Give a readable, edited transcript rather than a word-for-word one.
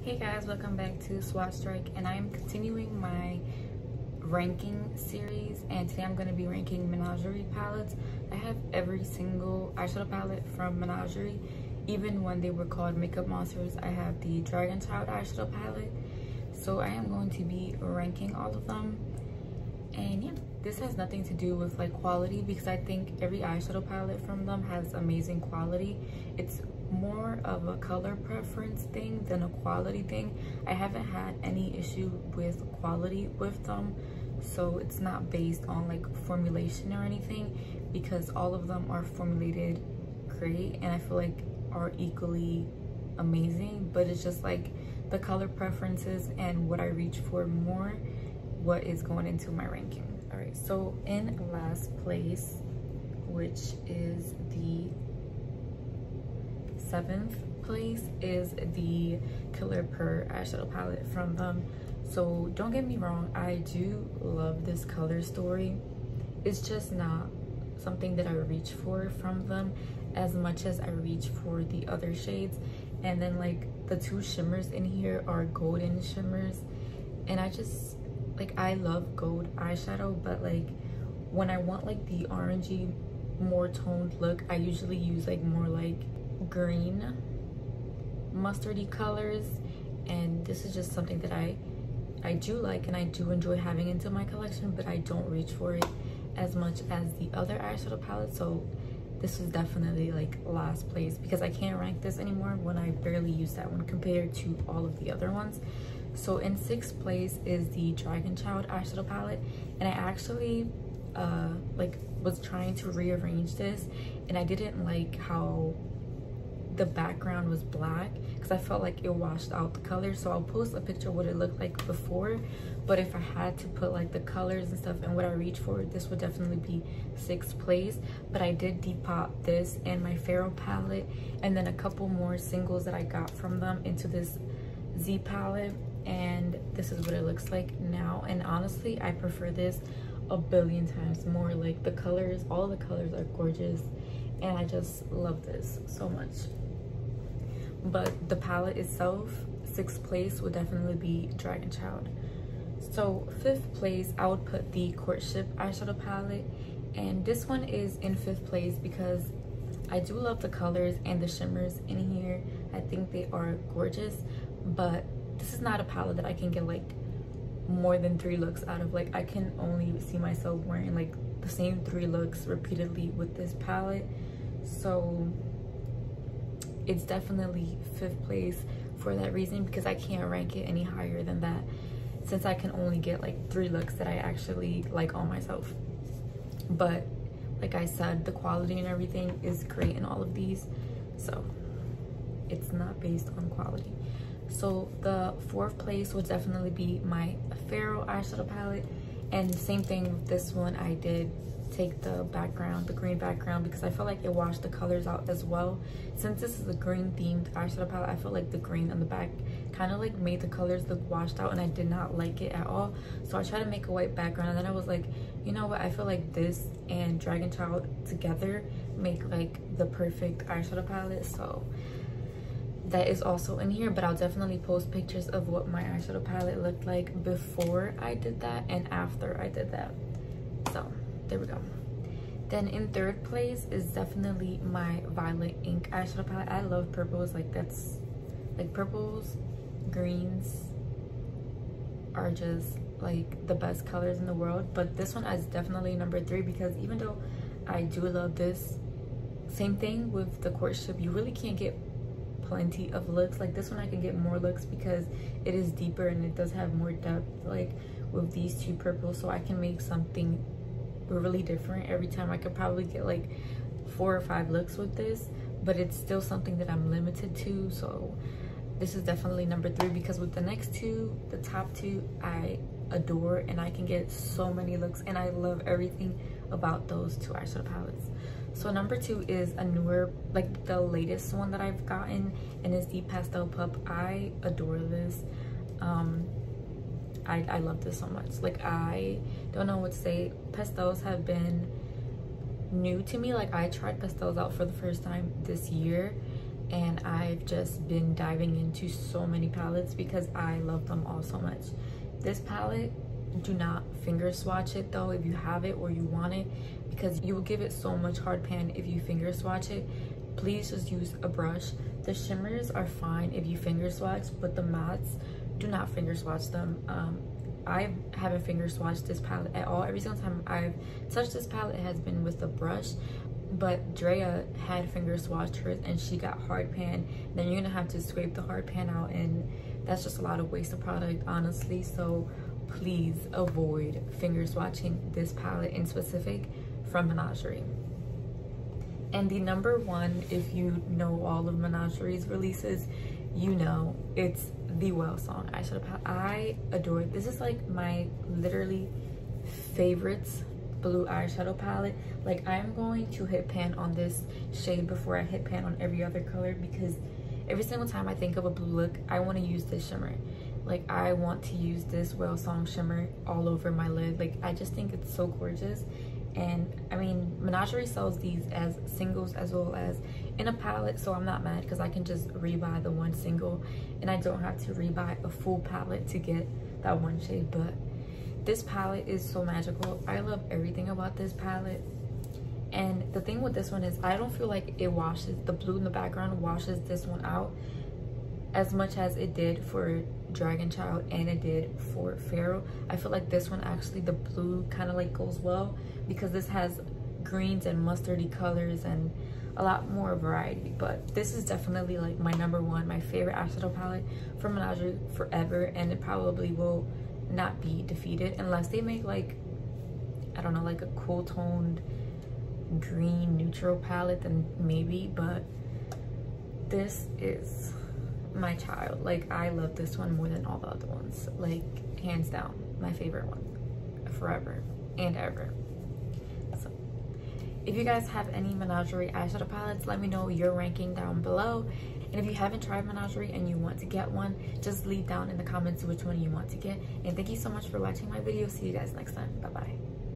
Hey guys, welcome back to Swatch Strike, and I'm continuing my ranking series, and today I'm going to be ranking Menagerie palettes. I have every single eyeshadow palette from Menagerie, even when they were called Makeup Monsters. I have the Dragon Child eyeshadow palette, so I am going to be ranking all of them. And yeah, this has nothing to do with like quality, because I think every eyeshadow palette from them has amazing quality. It's more of a color preference thing than a quality thing. I haven't had any issue with quality with them, so it's not based on like formulation or anything, because all of them are formulated great and I feel like are equally amazing. But it's just like the color preferences and what I reach for more, what is going into my ranking. All right, so in last place, which is the 7th place, is the Killer Purr eyeshadow palette from them. So don't get me wrong, I do love this color story. It's just not something that I reach for from them as much as I reach for the other shades. And then like the two shimmers in here are golden shimmers, and I just like, I love gold eyeshadow, but like when I want like the orangey, more toned look, I usually use like more like green mustardy colors, and this is just something that I do like and I do enjoy having into my collection, but I don't reach for it as much as the other eyeshadow palettes. So this is definitely like last place, because I can't rank this anymore when I barely use that one compared to all of the other ones. So in 6th place is the Dragon Child eyeshadow palette, and I actually like was trying to rearrange this, and I didn't like how the background was black because I felt like it washed out the color. So I'll post a picture of what it looked like before, but if I had to put like the colors and stuff and what I reach for, this would definitely be 6th place. But I did depop this and my Pharaoh palette, and then a couple more singles that I got from them into this Z palette, and this is what it looks like now. And honestly, I prefer this a billion times more. Like the colors, all the colors are gorgeous, and I just love this so much. But the palette itself, 6th place would definitely be Dragon Child. So 5th place, I would put the Courtship eyeshadow palette, and this one is in 5th place because I do love the colors and the shimmers in here. I think they are gorgeous, but this is not a palette that I can get like more than 3 looks out of. Like I can only see myself wearing like the same 3 looks repeatedly with this palette. So it's definitely 5th place for that reason, because I can't rank it any higher than that, since I can only get like 3 looks that I actually like on myself. But like I said, the quality and everything is great in all of these, so it's not based on quality. So the 4th place would definitely be my Pharaoh eyeshadow palette, and same thing with this one. I did take the background, the green background, because I felt like it washed the colors out as well. Since this is a green themed eyeshadow palette, I felt like the green on the back kind of like made the colors look washed out, and I did not like it at all. So I tried to make a white background, and then I was like, you know what, I feel like this and Dragon Child together make like the perfect eyeshadow palette. So that is also in here, but I'll definitely post pictures of what my eyeshadow palette looked like before I did that and after I did that. So there we go. Then in 3rd place is definitely my Violet Ink eyeshadow palette. I love purples. Like that's like purples, greens are just like the best colors in the world. But this one is definitely number 3, because even though I do love this, same thing with the Courtship, you really can't get plenty of looks. Like this one I can get more looks because it is deeper and it does have more depth, like with these 2 purples. So I can make something really different every time. I could probably get like 4 or 5 looks with this, but it's still something that I'm limited to. So this is definitely number 3, because with the next 2, the top 2, I adore, and I can get so many looks, and I love everything about those 2 eyeshadow palettes. So number 2 is a newer, like the latest one that I've gotten, and it's the Pastel Pup. I adore this. I love this so much. Like I don't know what to say. Pastels have been new to me. Like I tried pastels out for the first time this year, and I've just been diving into so many palettes because I love them all so much. This palette, do not finger swatch it though if you have it or you want it, because you will give it so much hard pan if you finger swatch it. Please just use a brush. The shimmers are fine if you finger swatch, but the mattes, do not finger swatch them. I haven't finger swatched this palette at all. Every single time I've touched this palette, it has been with a brush. But Drea had finger swatched hers and she got hard pan. Then you're gonna have to scrape the hard pan out, and that's just a lot of waste of product, honestly. So please avoid finger swatching this palette in specific from Menagerie. And the number one, if you know all of Menagerie's releases, you know it's the Well Song eyeshadow palette. I adore it. This is like my literally favorites blue eyeshadow palette. Like, I'm going to hit pan on this shade before I hit pan on every other color, because every single time I think of a blue look, I want to use this shimmer. Like, I want to use this Well Song shimmer all over my lid. Like, I just think it's so gorgeous. And I mean, Menagerie sells these as singles as well as in a palette, so I'm not mad because I can just rebuy the one single and I don't have to rebuy a full palette to get that one shade. But this palette is so magical. I love everything about this palette. And the thing with this one is I don't feel like it washes, the blue in the background washes this one out as much as it did for Dragon Child and it did for Pharaoh. I feel like this one actually, the blue kind of like goes well because this has greens and mustardy colors and a lot more variety. But this is definitely like my number one, my favorite eyeshadow palette from Menagerie forever, and it probably will not be defeated unless they make like, I don't know, like a cool toned green neutral palette, then maybe. But this is my child. Like, I love this one more than all the other ones, like hands down my favorite one forever and ever. So if you guys have any Menagerie eyeshadow palettes, let me know your ranking down below. And if you haven't tried Menagerie and you want to get one, just leave down in the comments which one you want to get. And thank you so much for watching my video. See you guys next time. Bye bye.